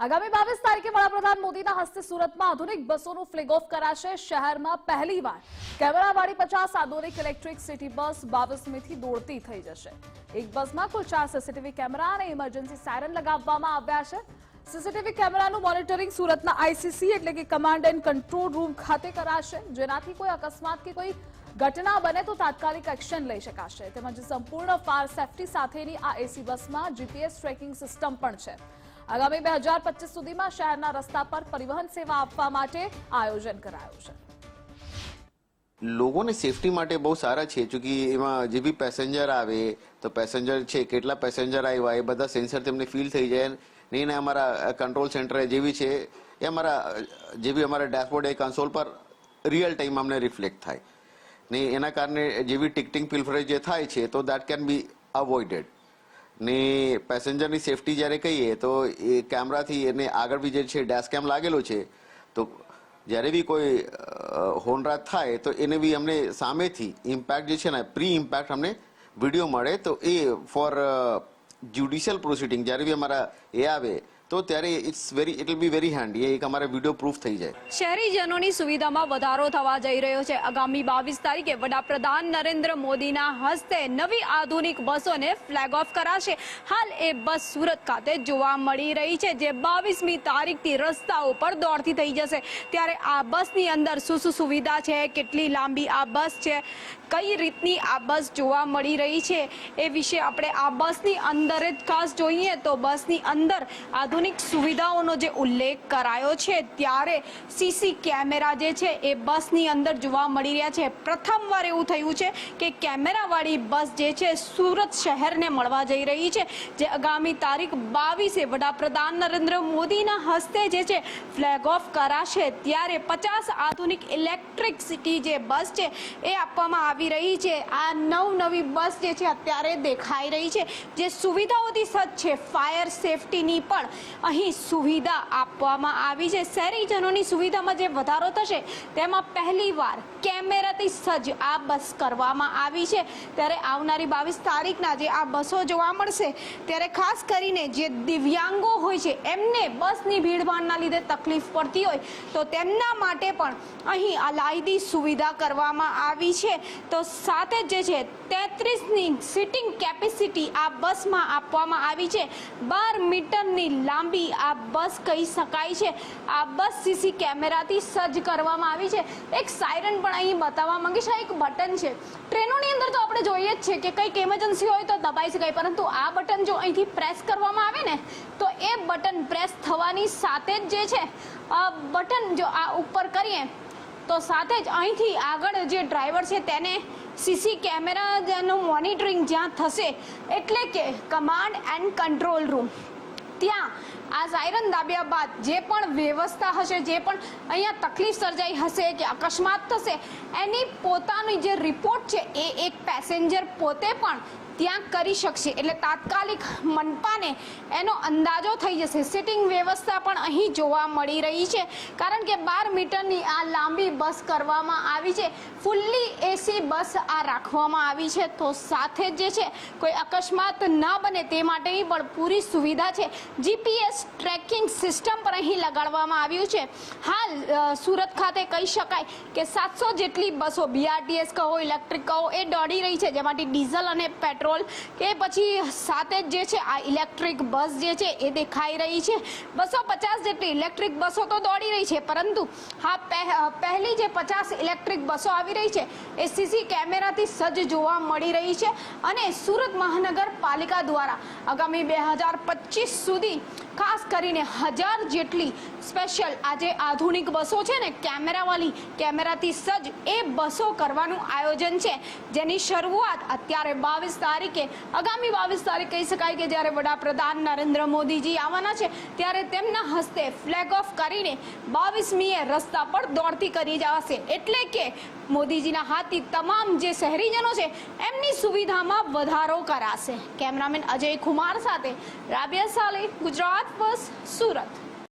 આગામી 22 તારીખે વડાપ્રધાન મોદીના હસ્તે સુરતમાં આધુનિક બસોનું ફ્લેગ ઓફ કરાશે। શહેરમાં પહેલીવાર કેમેરાવાળી 50 આધુનિક ઇલેક્ટ્રિક સિટી બસ 22મીથી દોડતી થઈ જશે। એક બસમાં કુલ 4 સીસીટીવી કેમેરા અને ઇમરજન્સી સાયરન લગાવવામાં આવ્યા છે। સીસીટીવી કેમેરાનું મોનિટરિંગ સુરતના આઈસીસી એટલે કે કમાન્ડ એન્ડ કંટ્રોલ રૂમ ખાતે કરાશે, જેનાથી કોઈ અકસ્માત કે કોઈ ઘટના બને તો તાત્કાલિક એક્શન લઈ શકાશે। તેમજ સંપૂર્ણ ફાયર સેફટી સાથેની આ એસી બસમાં જીપીએસ ટ્રેકિંગ સિસ્ટમ પણ છે। આગામી 2025 સુધીમાં શહેરના રસ્તા પર પરિવહન સેવા આપવા માટે આયોજન કરાયું છે। લોકોને સેફટી માટે બહુ સારા છે, ચૂંકि એમાં જે બી પેસેન્જર આવે તો પેસેન્જર છે કેટલા પેસેન્જર આવ્યા એ બધા સેન્સર તેમને ફીલ થઈ જાય ને એને અમારા કંટ્રોલ સેન્ટર જે બી છે એ અમારા જે બી અમારા ડેશબોર્ડ એ કન્સોલ પર રિયલ ટાઈમ અમને રિફ્લેક્ટ થાય ને એના કારણે જે બી ટિકટિંગ પિલફરેજ જે થાય છે તો દેટ કેન બી અવોઇડેડ ને પેસેન્જરની સેફટી જ્યારે કહીએ તો એ કેમેરાથી એને આગળ બી જે છે ડેશ કેમ લાગેલો છે, તો જ્યારે બી કોઈ હોનરાત થાય તો એને બી અમને સામેથી ઇમ્પેક્ટ જે છે ને પ્રી ઇમ્પેક્ટ અમને વિડીયો મળે, તો એ ફોર જ્યુડિશિયલ પ્રોસિડિંગ જ્યારે બી અમારા એ આવે તો ત્યારે it will be very handy, એક અમારે વિડીયો પ્રૂફ થઈ જાય। શહેરીજનોની સુવિધામાં વધારો થવા જઈ રહ્યો છે। આગામી 22 તારીખે વડાપ્રધાન નરેન્દ્ર મોદીના હસ્તે નવી આધુનિક બસોને ફ્લેગ ઓફ કરાશે। હાલ એ બસ સુરત ખાતે જોવા મળી રહી છે, જે 22મી તારીખથી રસ્તાઓ પર દોડતી થઈ જશે। ત્યારે આ બસની અંદર શું શું સુવિધા છે, કેટલી લાંબી આ બસ છે, કઈ રીતની આ બસ જોવા મળી રહી છે, એ વિશે આપણે આ બસની અંદર જ ખાસ જોઈએ તો બસની અંદર આધુનિક સુવિધાઓનો જે ઉલ્લેખ કરાયો છે, ત્યારે સીસી કેમેરા જે છે એ બસની અંદર જોવા મળી રહ્યા છે। પ્રથમવાર એવું થયું છે કે કેમેરાવાળી બસ જે છે સુરત શહેરને મળવા જઈ રહી છે, જે આગામી તારીખ 22એ વડાપ્રધાન નરેન્દ્ર મોદીના હસ્તે જે છે ફ્લેગ ઓફ કરાશે। ત્યારે 50 આધુનિક ઇલેક્ટ્રિક સિટી જે બસ છે એ આપવામાં આવી રહી છે। આ નવી બસ જે છે અત્યારે દેખાઈ રહી છે, જે સુવિધાઓથી સજ્જ છે। ફાયર સેફટીની પણ અહીં સુવિધા આપવામાં આવી છે। શહેરીજનોની સુવિધામાં જે વધારો થશે તેમાં પહેલીવાર કેમેરાથી સજ્જ આ બસ કરવામાં આવી છે। ત્યારે આવનારી 22 તારીખના જે આ બસો જોવા મળશે, ત્યારે ખાસ કરીને જે દિવ્યાંગો હોય છે એમને બસની ભીડભાડના લીધે તકલીફ પડતી હોય તો તેમના માટે પણ અહીં અલાયદી સુવિધા કરવામાં આવી છે। તો સાથે જ જે છે 33ની સિટિંગ કેપેસિટી આ બસમાં આપવામાં આવી છે। 12 મીટરની લાંબી આ બસ કહી શકાય છે। આ બસ સીસી કેમેરાથી સજ્જ કરવામાં આવી છે। એક સાયરન પણ અહીં બતાવવા માંગીશ, આ એક બટન છે। ટ્રેનોની અંદર તો આપણે જોઈએ જ છે કે કંઈક ઇમરજન્સી હોય તો દબાઈ શકાય, પરંતુ આ બટન જો અહીંથી પ્રેસ કરવામાં આવે ને તો એ બટન પ્રેસ થવાની સાથે જ જે છે બટન જો આ ઉપર કરીએ તો સાથે જ અહીંથી આગળ જે ડ્રાઈવર છે તેને સીસી કેમેરાનું મોનિટરિંગ જ્યાં થશે એટલે કે કમાન્ડ એન્ડ કંટ્રોલ રૂમ, ત્યાં આ સાયરન દાબ્યા બાદ જે પણ વ્યવસ્થા હશે, જે પણ અહીંયા તકલીફ સર્જાઈ હશે કે અકસ્માત થશે, એની પોતાની જે રિપોર્ટ છે એ એક પેસેન્જર પોતે પણ ત્યાં કરી શકશે। એટલે તાત્કાલિક મનપાને એનો અંદાજો થઈ જશે। સિટિંગ વ્યવસ્થા પણ અહીં જોવા મળી રહી છે, કારણ કે 12 મીટરની આ લાંબી બસ કરવામાં આવી છે। ફૂલ્લી એસી બસ આ રાખવામાં આવી છે, તો સાથે જ જે છે કોઈ અકસ્માત ન બને તે માટેની પણ પૂરી સુવિધા છે। જીપીએસ ટ્રેકિંગ સિસ્ટમ પણ અહીં લગાડવામાં આવ્યું છે। હાલ સુરત ખાતે કહી શકાય કે 700 જેટલી બસો બીઆરટીએસ કહો, ઇલેક્ટ્રિક કહો, એ દોડી રહી છે, જેમાંથી ડીઝલ અને પેટ્રોલ કે પછી સાથે જ જે છે આ ઇલેક્ટ્રિક બસ જે છે એ દેખાઈ રહી છે। 250 જેટલી ઇલેક્ટ્રિક બસો તો દોડી રહી છે, પરંતુ હા પહેલી જે 50 ઇલેક્ટ્રિક બસો આવી રહી છે એ સીસી કેમેરાથી સજ્જ જોવા મળી રહી છે। અને સુરત મહાનગરપાલિકા દ્વારા આગામી 2025 સુધી ખાસ કરીને 1000 જેટલી સ્પેશિયલ આજે આધુનિક બસો છે ને કેમેરાવાળી, કેમેરાથી સજ્જ એ બસો કરવાનું આયોજન છે, જેની શરૂઆત અત્યારે 22 તારીખે આગામી 22 તારીખ કહી શકાય કે જ્યારે વડાપ્રધાન નરેન્દ્ર મોદીજી આવવાના છે ત્યારે તેમના હસ્તે ફ્લેગ ઓફ કરીને 22મીએ રસ્તા પર દોડતી કરી જવાશે। એટલે કે મોદીજીના હાથથી તમામ જે શહેરીજનો છે એમની સુવિધામાં વધારો કરાશે। કેમેરામેન અજય કુમાર સાથે રાબિયા સાલે, ગુજરાત ફર્સ્ટ, સુરત।